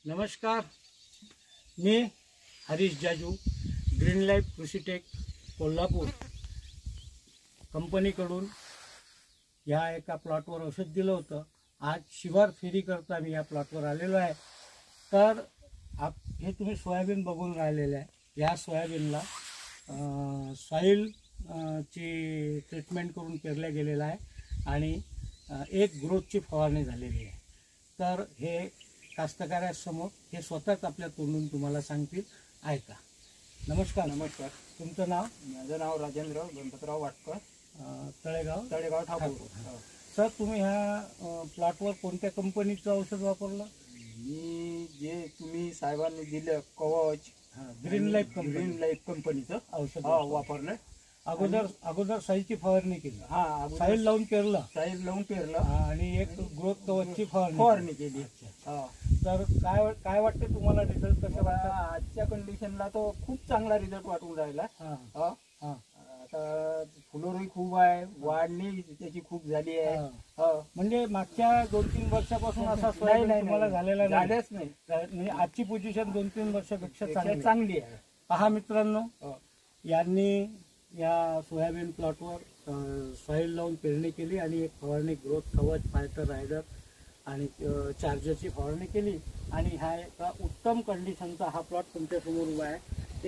नमस्कार, मी Harish Jaju, green life कृषीटेक Kolhapur कंपनीकडून या एका प्लॉटवर औषध दिलं होतं। आज शिवार फेरी करता मी या प्लॉटवर आलेलो आहे। तर हे तुम्ही सोयाबीन बघून राहिलेले आहे। या सोयाबीनला सॉइल ची ट्रीटमेंट करून पेरल्या गेलेला आहे आणि एक ग्रोथची फवारणी झालेली आहे। तर हे कास्तकारासमोर हे स्वतःच आपल्या तोंडून तुम्हाला सांगतील, ऐका। नमस्कार। नमस्कार। तुमचं नाव? माझं नाव राजेंद्र गणपतराव वाटकर, तळेगाव ठाकूर। सर, तुम्ही ह्या प्लॉटवर कोणत्या कंपनीचं औषध वापरलं? मी जे तुम्ही साहेबांनी दिलं कवच, ग्रीन लाईफ कंपनीचं औषध वापरलं। अगोदर साईलची फवारणी केली। साईल लावून पेरलं आणि एक ग्रोथ कवचची फवारणी केली। तर काय वाटतं तुम्हाला रिझल्ट कसा वाटतं? आजच्या कंडिशनला तो खूप चांगला रिझल्ट वाटून राहिला। आता फुलोरी खूप आहे, वाढणी त्याची खूप झाली आहे। म्हणजे मागच्या 2-3 वर्षापासून असा तुम्हाला झालेला नाही? म्हणजे आजची पोझिशन 2-3 वर्षापेक्षा चांगली आहे। पहा मित्रांनो, यांनी या सोयाबीन प्लॉटवर सॉइल लावून पेरणी केली आणि एक फवारणी ग्रोथ कवच, फायटर, रायडर आणि चार्जरची फवारणी केली आणि हा एका उत्तम कंडिशनचा हा प्लॉट तुमच्यासमोर उभा आहे।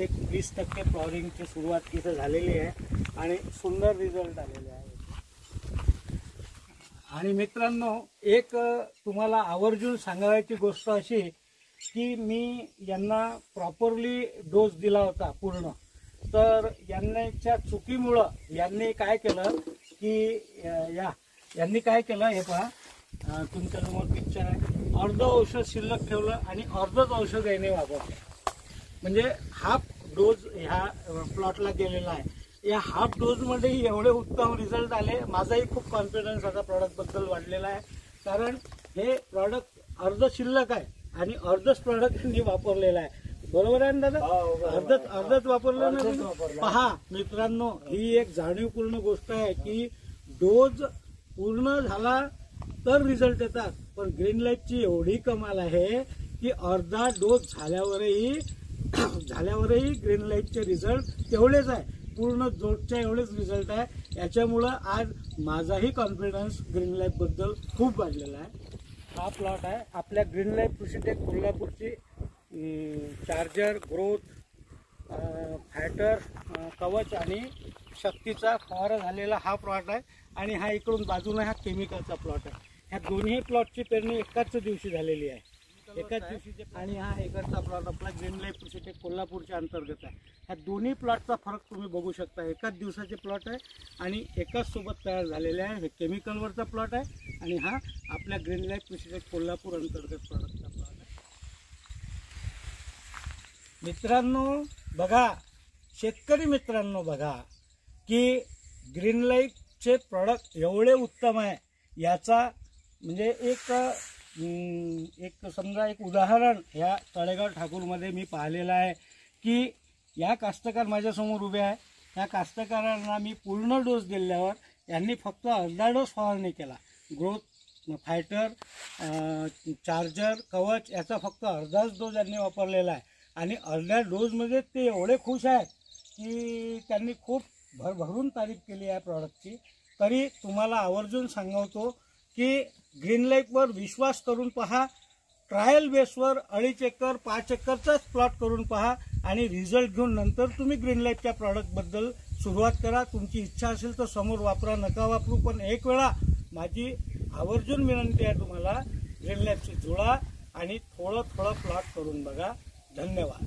एक 20% फ्लॉवरिंगची सुरुवात इथं झालेली आहे आणि सुंदर रिझल्ट आलेले आहे। आणि मित्रांनो, एक तुम्हाला आवर्जून सांगायची गोष्ट अशी की मी यांना प्रॉपरली डोस दिला होता पूर्ण। तर यांच्या चुकीमुळं यांनी काय केलं की यांनी काय केलं, हे पहा तुमच्यासमोर पिक्चर आहे, अर्ध औषध शिल्लक ठेवलं आणि अर्धच औषध याने वापरलं। म्हणजे हाफ डोज ह्या प्लॉटला गेलेला आहे। या हाफ डोजमध्ये एवढे उत्तम रिझल्ट आले। माझाही खूप कॉन्फिडन्स आता प्रॉडक्टबद्दल वाढलेला आहे, कारण हे प्रॉडक्ट अर्ध शिल्लक आहे आणि अर्धच प्रॉडक्ट यांनी वापरलेलं आहे। बरोबर आहे ना दादा? अर्धच वापरलं ना? पहा मित्रांनो, ही एक जाणीवपूर्ण गोष्ट आहे की डोज पूर्ण झाला तर रिझल्ट येतात, पण ग्रीन लाईफची एवढी कमाल आहे की अर्धा डोज झाल्यावरही ग्रीन लाईफचे रिझल्ट तेवढेच आहे, पूर्ण डोजच्या एवढेच रिझल्ट आहे। याच्यामुळं आज माझाही कॉन्फिडन्स ग्रीन लाईफ बद्दल खूप वाढलेला आहे। हा प्लॉट आहे आपल्या ग्रीन लाईफ कृषीटेक कोल्हापूरची चार्जर, ग्रोथ, फायटर, कवच आणि शक्तीचा फवारा झालेला हा प्लॉट आहे। आणि हा इकडून बाजूने हा केमिकलचा प्लॉट आहे। ह्या दोन्ही प्लॉटची पेरणी एकाच दिवशी झालेली आहे, एकाच दिवशी। आणि हा इकडचा प्लॉट आपला ग्रीन लाईफ कृषीटेक कोल्हापूरच्या अंतर्गत आहे। ह्या दोन्ही प्लॉटचा फरक तुम्ही बघू शकता। एकाच दिवसाचे प्लॉट आहे आणि एकाच सोबत तयार झालेले आहे। हे केमिकलवरचा प्लॉट आहे आणि हा आपल्या ग्रीन लाईफ कृषीटेक कोल्हापूर अंतर्गत प्लॉटचा प्लॉट आहे। मित्रांनो बघा, शेतकरी मित्रांनो बघा की ग्रीन लाईफचे प्रॉडक्ट एवढे उत्तम आहे। याचा म्हणजे एक समजा एक उदाहरण ह्या तळेगाव ठाकूरमध्ये मी पाहिलेलं आहे की या कास्तकार माझ्यासमोर उभे आहे। या कास्तकारांना मी पूर्ण डोस दिल्यावर यांनी फक्त अर्धा डोस फवारणी केला। ग्रोथ, फायटर, चार्जर, कवच याचा फक्त अर्धाच डोस यांनी वापरलेला आहे आणि अर्ध्या डोजमध्ये ते एवढे खुश आहेत की त्यांनी खूप भरभरून तारीफ केली आहे प्रॉडक्टची। तरी तुम्हाला आवर्जून सांगतो की ग्रीन लाईफवर विश्वास करून पहा, ट्रायल बेसवर 2.5 एकर 5 एकरचाच प्लॉट करून पहा आणि रिझल्ट घेऊन नंतर तुम्ही ग्रीन लाईफच्या प्रॉडक्टबद्दल सुरुवात करा। तुमची इच्छा असेल तर समोर वापरा, नका वापरू, पण एक वेळा माझी आवर्जून विनंती आहे तुम्हाला, ग्रीन लाईफशी जुळा आणि थोडं प्लॉट करून बघा। धन्यवाद।